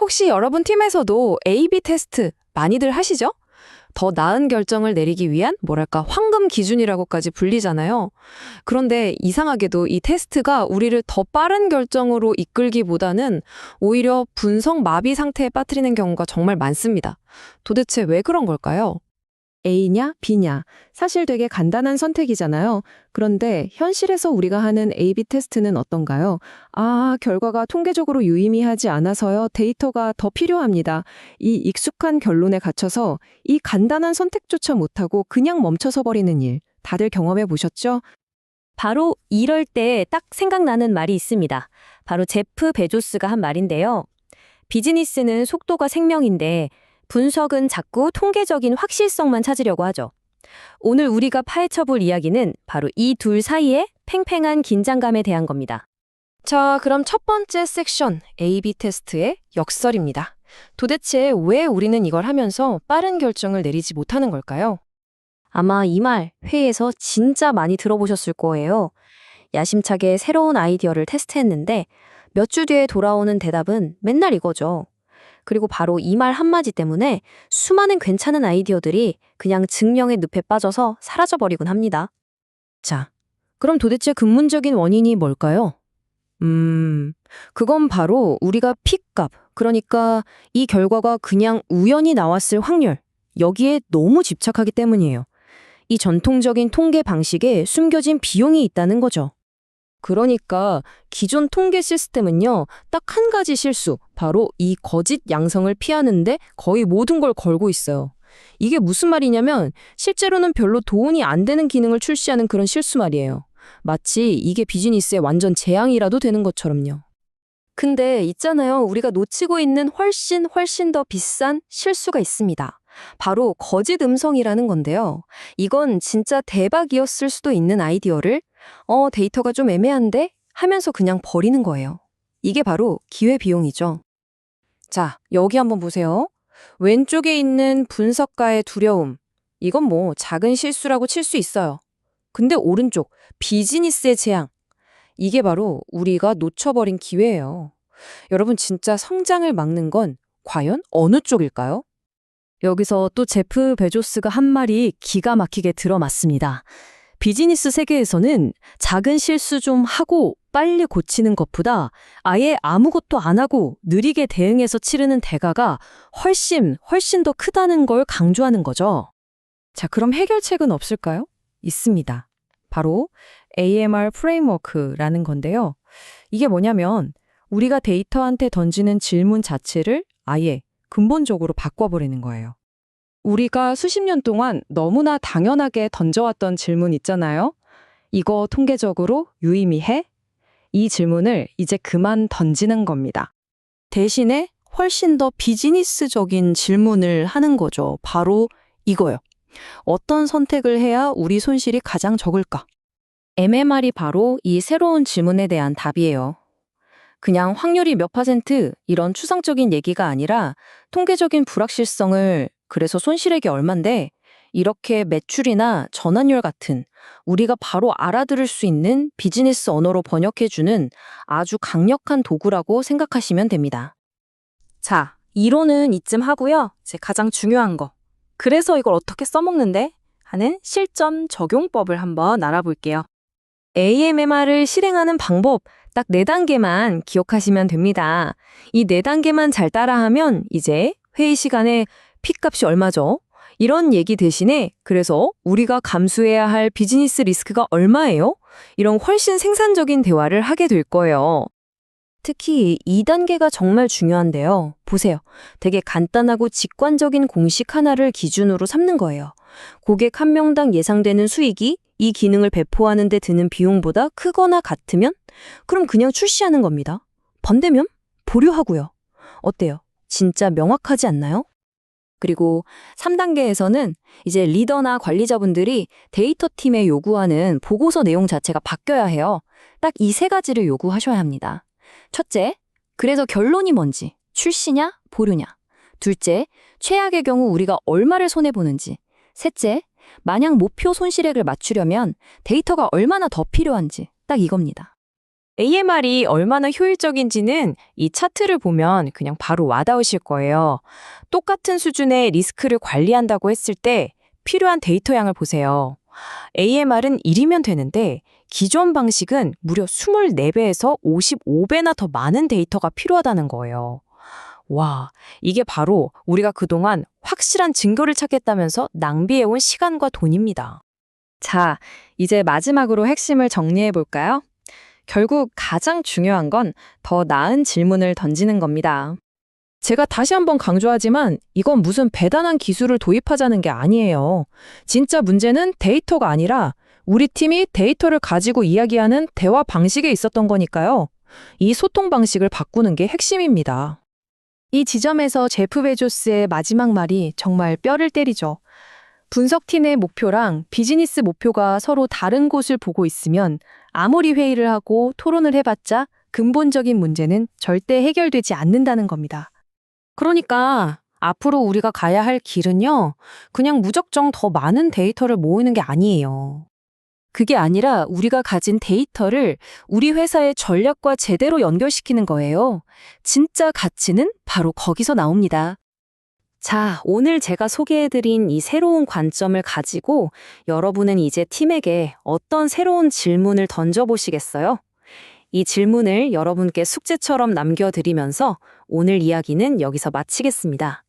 혹시 여러분 팀에서도 A/B 테스트 많이들 하시죠? 더 나은 결정을 내리기 위한 뭐랄까 황금 기준이라고까지 불리잖아요. 그런데 이상하게도 이 테스트가 우리를 더 빠른 결정으로 이끌기보다는 오히려 분석 마비 상태에 빠뜨리는 경우가 정말 많습니다. 도대체 왜 그런 걸까요? A냐, B냐. 사실 되게 간단한 선택이잖아요. 그런데 현실에서 우리가 하는 A/B 테스트는 어떤가요? 결과가 통계적으로 유의미하지 않아서요. 데이터가 더 필요합니다. 이 익숙한 결론에 갇혀서 이 간단한 선택조차 못하고 그냥 멈춰서 버리는 일. 다들 경험해 보셨죠? 바로 이럴 때 딱 생각나는 말이 있습니다. 바로 제프 베조스가 한 말인데요. 비즈니스는 속도가 생명인데 분석은 자꾸 통계적인 확실성만 찾으려고 하죠. 오늘 우리가 파헤쳐 볼 이야기는 바로 이 둘 사이의 팽팽한 긴장감에 대한 겁니다. 자, 그럼 첫 번째 섹션 A/B 테스트의 역설입니다. 도대체 왜 우리는 이걸 하면서 빠른 결정을 내리지 못하는 걸까요? 아마 이 말 회의에서 진짜 많이 들어보셨을 거예요. 야심차게 새로운 아이디어를 테스트했는데 몇 주 뒤에 돌아오는 대답은 맨날 이거죠. 그리고 바로 이 말 한마디 때문에 수많은 괜찮은 아이디어들이 그냥 증명의 늪에 빠져서 사라져버리곤 합니다. 자, 그럼 도대체 근본적인 원인이 뭘까요? 그건 바로 우리가 P값, 그러니까 이 결과가 그냥 우연히 나왔을 확률, 여기에 너무 집착하기 때문이에요. 이 전통적인 통계 방식에 숨겨진 비용이 있다는 거죠. 그러니까 기존 통계 시스템은요, 딱 한 가지 실수, 바로 이 거짓 양성을 피하는데 거의 모든 걸 걸고 있어요. 이게 무슨 말이냐면 실제로는 별로 도움이 안 되는 기능을 출시하는 그런 실수 말이에요. 마치 이게 비즈니스의 완전 재앙이라도 되는 것처럼요. 근데 있잖아요. 우리가 놓치고 있는 훨씬 더 비싼 실수가 있습니다. 바로 거짓 음성이라는 건데요. 이건 진짜 대박이었을 수도 있는 아이디어를 데이터가 좀 애매한데 하면서 그냥 버리는 거예요. 이게 바로 기회비용이죠. 자, 여기 한번 보세요. 왼쪽에 있는 분석가의 두려움. 이건 뭐 작은 실수라고 칠 수 있어요. 근데 오른쪽, 비즈니스의 재앙. 이게 바로 우리가 놓쳐버린 기회예요. 여러분 진짜 성장을 막는 건 과연 어느 쪽일까요? 여기서 또 제프 베조스가 한 말이 기가 막히게 들어맞습니다. 비즈니스 세계에서는 작은 실수 좀 하고 빨리 고치는 것보다 아예 아무것도 안 하고 느리게 대응해서 치르는 대가가 훨씬 더 크다는 걸 강조하는 거죠. 자, 그럼 해결책은 없을까요? 있습니다. 바로 AMR 프레임워크라는 건데요. 이게 뭐냐면 우리가 데이터한테 던지는 질문 자체를 아예 근본적으로 바꿔버리는 거예요. 우리가 수십 년 동안 너무나 당연하게 던져왔던 질문 있잖아요. 이거 통계적으로 유의미해? 이 질문을 이제 그만 던지는 겁니다. 대신에 훨씬 더 비즈니스적인 질문을 하는 거죠. 바로 이거요. 어떤 선택을 해야 우리 손실이 가장 적을까? MMR이 바로 이 새로운 질문에 대한 답이에요. 그냥 확률이 몇 퍼센트 이런 추상적인 얘기가 아니라 통계적인 불확실성을 그래서 손실액이 얼만데 이렇게 매출이나 전환율 같은 우리가 바로 알아들을 수 있는 비즈니스 언어로 번역해주는 아주 강력한 도구라고 생각하시면 됩니다. 자, 이론은 이쯤 하고요. 이제 가장 중요한 거. 그래서 이걸 어떻게 써먹는데? 하는 실전 적용법을 한번 알아볼게요. AMMR을 실행하는 방법 딱 4단계만 기억하시면 됩니다. 이 4단계만 잘 따라하면 이제 회의 시간에 P값이 얼마죠? 이런 얘기 대신에 그래서 우리가 감수해야 할 비즈니스 리스크가 얼마예요? 이런 훨씬 생산적인 대화를 하게 될 거예요. 특히 2단계가 정말 중요한데요. 보세요. 되게 간단하고 직관적인 공식 하나를 기준으로 삼는 거예요. 고객 한 명당 예상되는 수익이 이 기능을 배포하는 데 드는 비용보다 크거나 같으면 그럼 그냥 출시하는 겁니다. 반대면 보류하고요. 어때요? 진짜 명확하지 않나요? 그리고 3단계에서는 이제 리더나 관리자분들이 데이터 팀에 요구하는 보고서 내용 자체가 바뀌어야 해요. 딱 이 3가지를 요구하셔야 합니다. 첫째, 그래서 결론이 뭔지, 출시냐, 보류냐. 둘째, 최악의 경우 우리가 얼마를 손해보는지. 셋째, 만약 목표 손실액을 맞추려면 데이터가 얼마나 더 필요한지. 딱 이겁니다. AMR이 얼마나 효율적인지는 이 차트를 보면 그냥 바로 와닿으실 거예요. 똑같은 수준의 리스크를 관리한다고 했을 때 필요한 데이터 양을 보세요. AMR은 1이면 되는데 기존 방식은 무려 24배에서 55배나 더 많은 데이터가 필요하다는 거예요. 와, 이게 바로 우리가 그동안 확실한 증거를 찾겠다면서 낭비해온 시간과 돈입니다. 자, 이제 마지막으로 핵심을 정리해 볼까요? 결국 가장 중요한 건 더 나은 질문을 던지는 겁니다. 제가 다시 한번 강조하지만 이건 무슨 대단한 기술을 도입하자는 게 아니에요. 진짜 문제는 데이터가 아니라 우리 팀이 데이터를 가지고 이야기하는 대화 방식에 있었던 거니까요. 이 소통 방식을 바꾸는 게 핵심입니다. 이 지점에서 제프 베조스의 마지막 말이 정말 뼈를 때리죠. 분석팀의 목표랑 비즈니스 목표가 서로 다른 곳을 보고 있으면 아무리 회의를 하고 토론을 해봤자 근본적인 문제는 절대 해결되지 않는다는 겁니다. 그러니까 앞으로 우리가 가야 할 길은요, 그냥 무작정 더 많은 데이터를 모으는 게 아니에요. 그게 아니라 우리가 가진 데이터를 우리 회사의 전략과 제대로 연결시키는 거예요. 진짜 가치는 바로 거기서 나옵니다. 자, 오늘 제가 소개해드린 이 새로운 관점을 가지고 여러분은 이제 팀에게 어떤 새로운 질문을 던져보시겠어요? 이 질문을 여러분께 숙제처럼 남겨드리면서 오늘 이야기는 여기서 마치겠습니다.